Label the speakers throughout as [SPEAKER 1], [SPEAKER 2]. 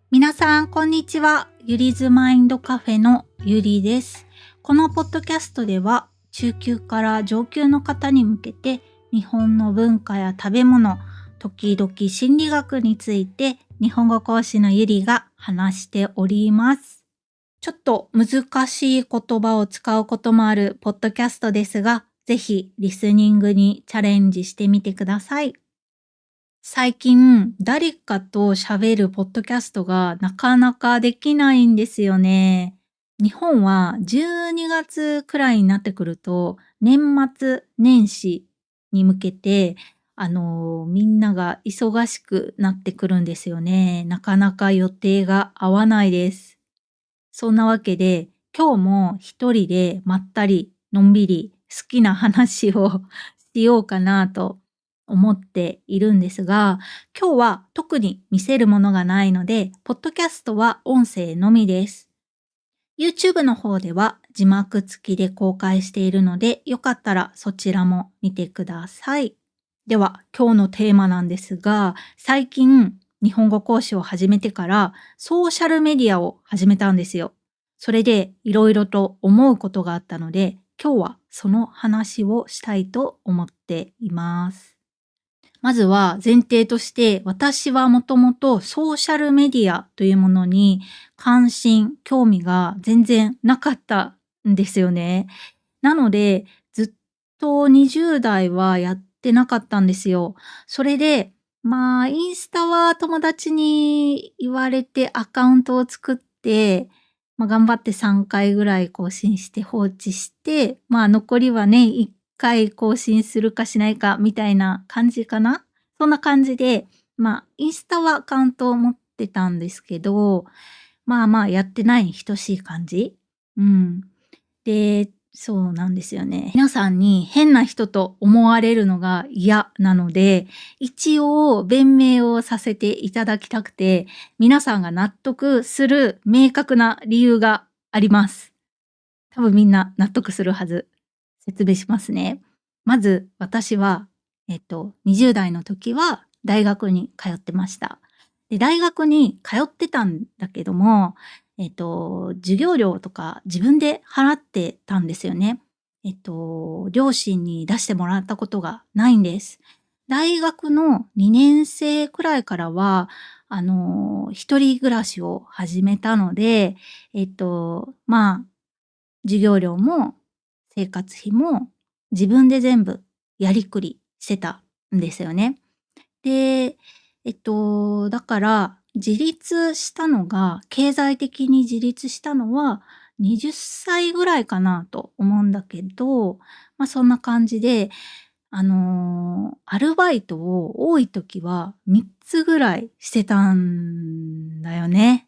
[SPEAKER 1] 皆さん、こんにちは。ゆりずマインドカフェのゆりです。このポッドキャストでは、中級から上級の方に向けて、日本の文化や食べ物、時々心理学について、日本語講師のゆりが話しております。ちょっと難しい言葉を使うこともあるポッドキャストですが、ぜひリスニングにチャレンジしてみてください。最近、誰かと喋るポッドキャストがなかなかできないんですよね。日本は12月くらいになってくると、年末年始に向けて、みんなが忙しくなってくるんですよね。なかなか予定が合わないです。そんなわけで、今日も一人でまったり、のんびり好きな話をしようかなと思っているんですが、今日は特に見せるものがないので、ポッドキャストは音声のみです。YouTube の方では字幕付きで公開しているので、よかったらそちらも見てください。では、今日のテーマなんですが、最近日本語講師を始めてからソーシャルメディアを始めたんですよ。それでいろいろと思うことがあったので、今日はその話をしたいと思っています。まずは前提として、私はもともとソーシャルメディアというものに関心、興味が全然なかったんですよね。なので、ずっと20代はやってなかったんですよ。それで、インスタは友達に言われてアカウントを作って、頑張って3回ぐらい更新して放置して、残りはね、1回更新するかしないかみたいな感じかな。そんな感じで、インスタはアカウントを持ってたんですけど、やってないに等しい感じ。うん。で、そうなんですよね。皆さんに変な人と思われるのが嫌なので、一応弁明をさせていただきたくて、皆さんが納得する明確な理由があります。多分みんな納得するはず。説明しますね。まず私は、20代の時は大学に通ってました。で、大学に通ってたんだけども、授業料とか自分で払ってたんですよね。両親に出してもらったことがないんです。大学の2年生くらいからは、一人暮らしを始めたので、授業料も生活費も自分で全部やりくりしてたんですよね。で、だから自立したのが、経済的に自立したのは20歳ぐらいかなと思うんだけど、そんな感じで、アルバイトを多い時は3つぐらいしてたんだよね。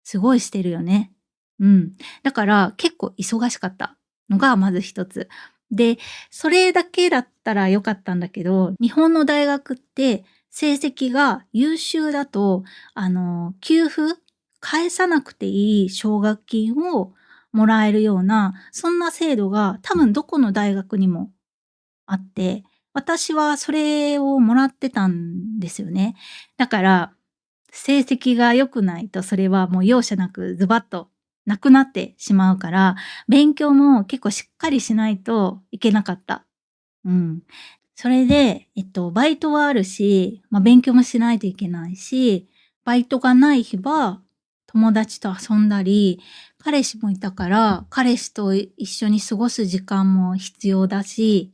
[SPEAKER 1] すごいしてるよね。うん。だから結構忙しかったのがまず一つ。で、それだけだったら良かったんだけど、日本の大学って成績が優秀だと、給付返さなくていい奨学金をもらえるような、そんな制度が多分どこの大学にもあって、私はそれをもらってたんですよね。だから、成績が良くないとそれはもう容赦なくズバッとなくなってしまうから、勉強も結構しっかりしないといけなかった。うん。それで、バイトはあるし、勉強もしないといけないし、バイトがない日は友達と遊んだり、彼氏もいたから、彼氏と一緒に過ごす時間も必要だし、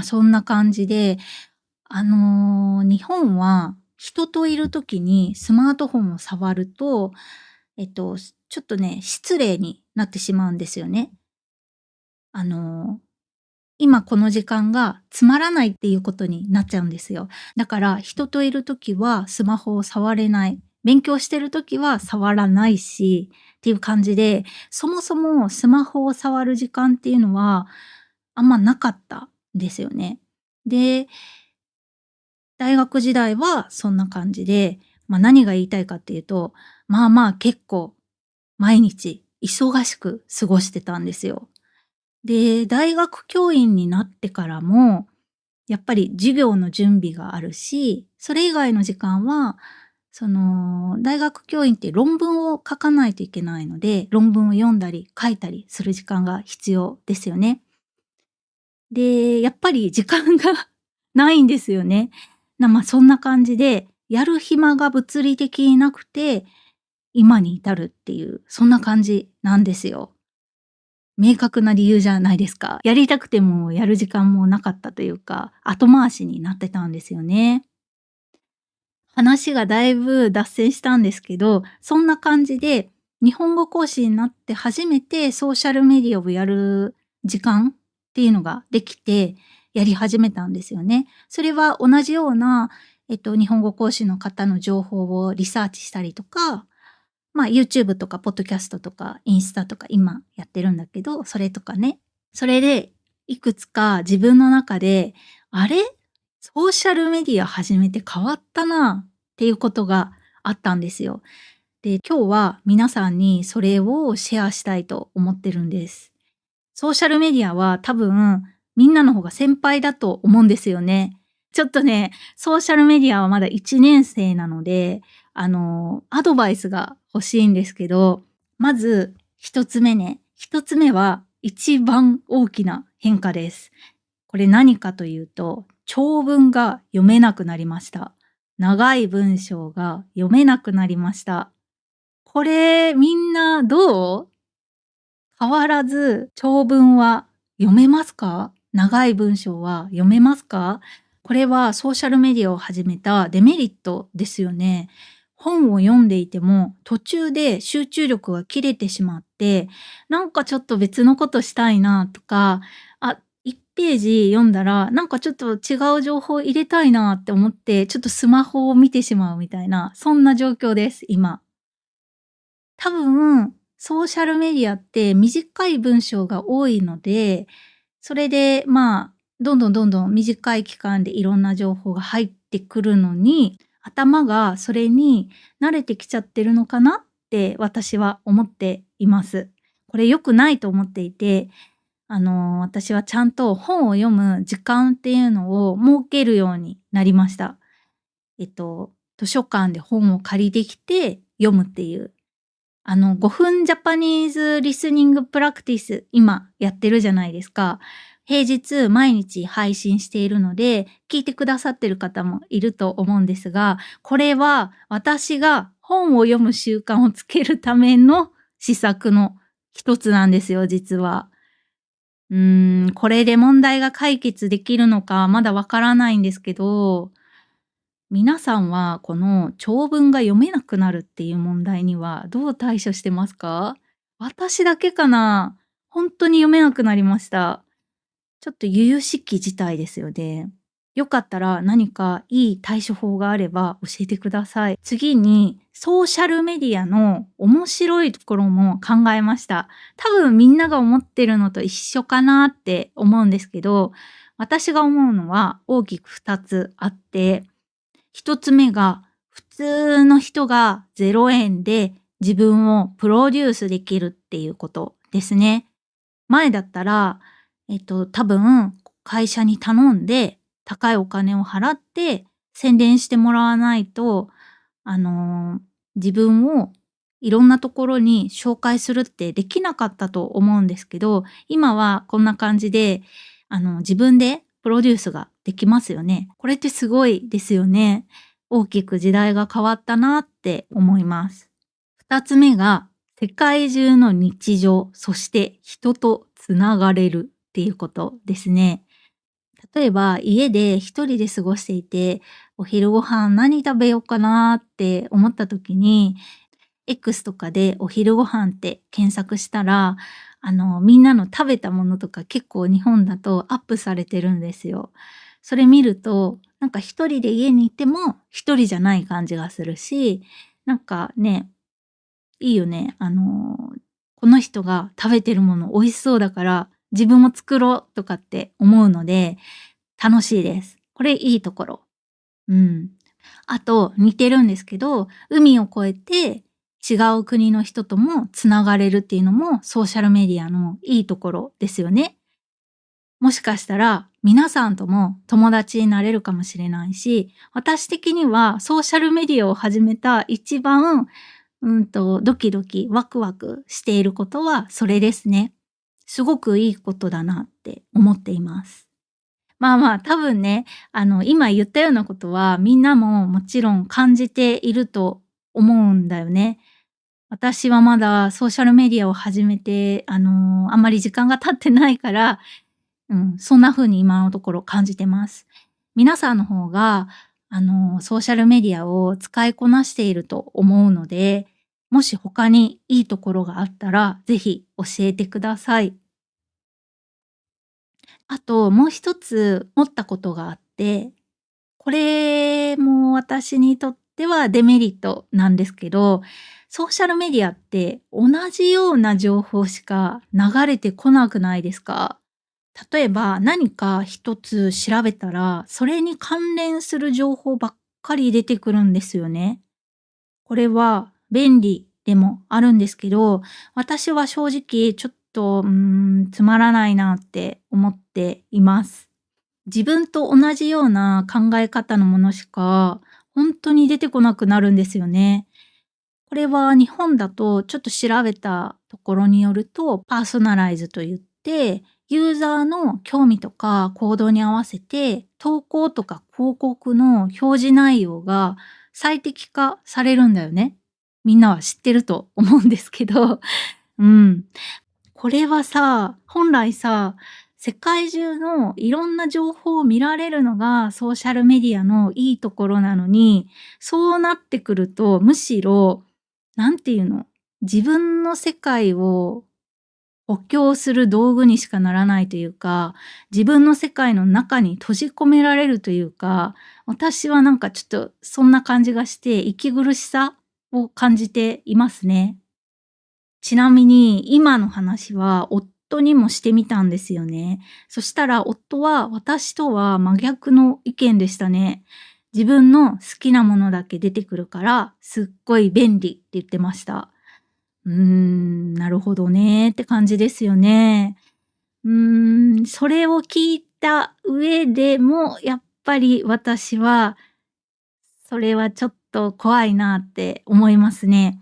[SPEAKER 1] そんな感じで、日本は人といるときにスマートフォンを触ると、ちょっとね、失礼になってしまうんですよね。あの、今この時間がつまらないっていうことになっちゃうんですよ。だから人といるときはスマホを触れない。勉強してるときは触らないし、っていう感じで、そもそもスマホを触る時間っていうのはあんまなかったんですよね。で、大学時代はそんな感じで、何が言いたいかっていうと、結構毎日忙しく過ごしてたんですよ。で、大学教員になってからも、やっぱり授業の準備があるし、それ以外の時間は大学教員って論文を書かないといけないので、論文を読んだり書いたりする時間が必要ですよね。で、やっぱり時間がないんですよね。まあそんな感じで、やる暇が物理的になくて、今に至るっていう、そんな感じなんですよ。明確な理由じゃないですか。やりたくてもやる時間もなかったというか、後回しになってたんですよね。話がだいぶ脱線したんですけど、そんな感じで、日本語講師になって初めてソーシャルメディアをやる時間っていうのができて、やり始めたんですよね。それは同じような、日本語講師の方の情報をリサーチしたりとか、YouTube とか、ポッドキャストとか、インスタとか今やってるんだけど、それとかね。それで、いくつか自分の中で、あれソーシャルメディア始めて変わったなっていうことがあったんですよ。で、今日は皆さんにそれをシェアしたいと思ってるんです。ソーシャルメディアは多分みんなの方が先輩だと思うんですよね。ちょっとね、ソーシャルメディアはまだ1年生なので、アドバイスが欲しいんですけど、まず一つ目ね。一つ目は一番大きな変化です。これ何かというと、長文が読めなくなりました。長い文章が読めなくなりました。これみんなどう？変わらず長文は読めますか？長い文章は読めますか？これはソーシャルメディアを始めたデメリットですよね。本を読んでいても途中で集中力が切れてしまって、なんかちょっと別のことしたいなとか、1ページ読んだらなんかちょっと違う情報入れたいなって思って、ちょっとスマホを見てしまうみたいな、そんな状況です、今。多分、ソーシャルメディアって短い文章が多いので、それでどんどんどんどん短い期間でいろんな情報が入ってくるのに、頭がそれに慣れてきちゃってるのかなって私は思っています。これ良くないと思っていて、私はちゃんと本を読む時間っていうのを設けるようになりました。図書館で本を借りてきて読むっていう。5分ジャパニーズリスニングプラクティス今やってるじゃないですか。平日毎日配信しているので、聞いてくださってる方もいると思うんですが、これは私が本を読む習慣をつけるための施策の一つなんですよ、実は。これで問題が解決できるのかまだわからないんですけど、皆さんはこの長文が読めなくなるっていう問題にはどう対処してますか？私だけかな？本当に読めなくなりました。ちょっと由々しき事態ですよね。よかったら何かいい対処法があれば教えてください。次にソーシャルメディアの面白いところも考えました。多分みんなが思ってるのと一緒かなって思うんですけど、私が思うのは大きく2つあって、一つ目が普通の人が0円で自分をプロデュースできるっていうことですね。前だったら、多分会社に頼んで高いお金を払って宣伝してもらわないと、自分をいろんなところに紹介するってできなかったと思うんですけど、今はこんな感じで、自分でプロデュースができますよね。これってすごいですよね。大きく時代が変わったなって思います。二つ目が世界中の日常、そして人とつながれるっていうことですね。例えば家で一人で過ごしていて、お昼ご飯何食べようかなって思った時に、X とかでお昼ご飯って検索したら、みんなの食べたものとか結構日本だとアップされてるんですよ。それ見ると、なんか一人で家にいても一人じゃない感じがするし、なんかね、いいよね。この人が食べてるもの美味しそうだから自分も作ろうとかって思うので楽しいです。これいいところ。あと似てるんですけど、海を越えて違う国の人ともつながれるっていうのもソーシャルメディアのいいところですよね。もしかしたら皆さんとも友達になれるかもしれないし、私的にはソーシャルメディアを始めた一番、ドキドキワクワクしていることはそれですね。すごくいいことだなって思っています。多分ね、今言ったようなことはみんなももちろん感じていると思うんだよね。私はまだソーシャルメディアを始めて、あんまり時間が経ってないから、そんな風に今のところ感じてます。皆さんの方が、ソーシャルメディアを使いこなしていると思うので、もし他にいいところがあったら、ぜひ教えてください。あと、もう一つ思ったことがあって、これも私にとってはデメリットなんですけど、ソーシャルメディアって同じような情報しか流れてこなくないですか？例えば何か一つ調べたら、それに関連する情報ばっかり出てくるんですよね。これは便利でもあるんですけど、私は正直ちょっと、つまらないなって思っています。自分と同じような考え方のものしか、本当に出てこなくなるんですよね。これは日本だとちょっと調べたところによると、パーソナライズと言って、ユーザーの興味とか行動に合わせて、投稿とか広告の表示内容が最適化されるんだよね。みんなは知ってると思うんですけど、うん。これはさ、本来さ、世界中のいろんな情報を見られるのがソーシャルメディアのいいところなのに、そうなってくるとむしろ、なんていうの、自分の世界を補強する道具にしかならないというか、自分の世界の中に閉じ込められるというか、私はなんかちょっとそんな感じがして息苦しさを感じていますね。ちなみに今の話は夫にもしてみたんですよね。そしたら夫は私とは真逆の意見でしたね。自分の好きなものだけ出てくるからすっごい便利って言ってました。なるほどねって感じですよね。それを聞いた上でもやっぱり私はそれはちょっと怖いなって思いますね。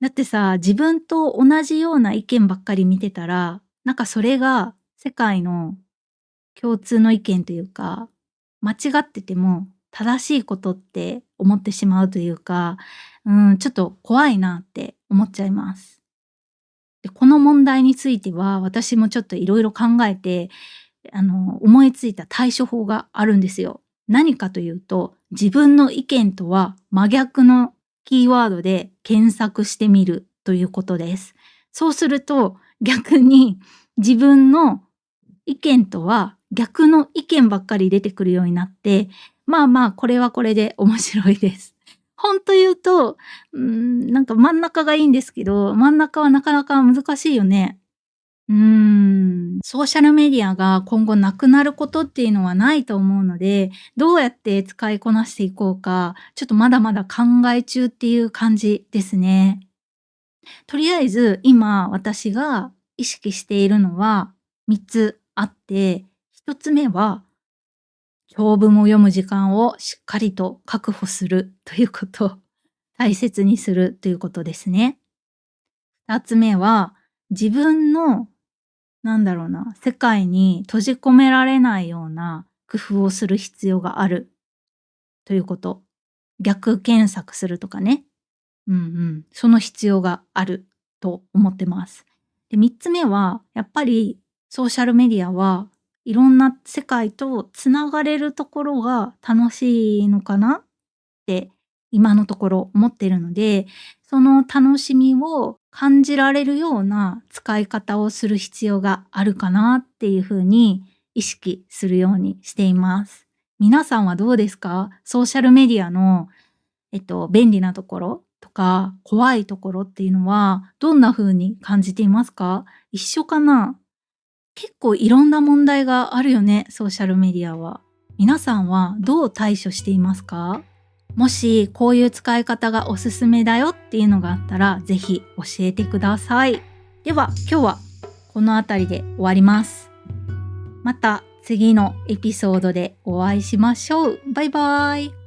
[SPEAKER 1] だってさ、自分と同じような意見ばっかり見てたら、なんかそれが世界の共通の意見というか、間違ってても正しいことって思ってしまうというか、ちょっと怖いなって思っちゃいます。で、この問題については私もちょっといろいろ考えて、思いついた対処法があるんですよ。何かというと、自分の意見とは真逆のキーワードで検索してみるということです。そうすると逆に自分の意見とは逆の意見ばっかり出てくるようになって、これはこれで面白いです。本当言うと、なんか真ん中がいいんですけど、真ん中はなかなか難しいよね。ソーシャルメディアが今後なくなることっていうのはないと思うので、どうやって使いこなしていこうか、ちょっとまだまだ考え中っていう感じですね。とりあえず今私が意識しているのは3つあって、1つ目は長文を読む時間をしっかりと確保するということを大切にするということですね。2つ目は自分の世界に閉じ込められないような工夫をする必要があるということ。逆検索するとかね。その必要があると思ってます。で、3つ目は、やっぱりソーシャルメディアはいろんな世界とつながれるところが楽しいのかなって今のところ思ってるので、その楽しみを感じられるような使い方をする必要があるかなっていうふうに意識するようにしています。皆さんはどうですか？ソーシャルメディアの、便利なところとか怖いところっていうのはどんな風に感じていますか？一緒かな？結構いろんな問題があるよね、ソーシャルメディアは。皆さんはどう対処していますか？もしこういう使い方がおすすめだよっていうのがあったらぜひ教えてください。では今日はこの辺りで終わります。また次のエピソードでお会いしましょう。バイバイ。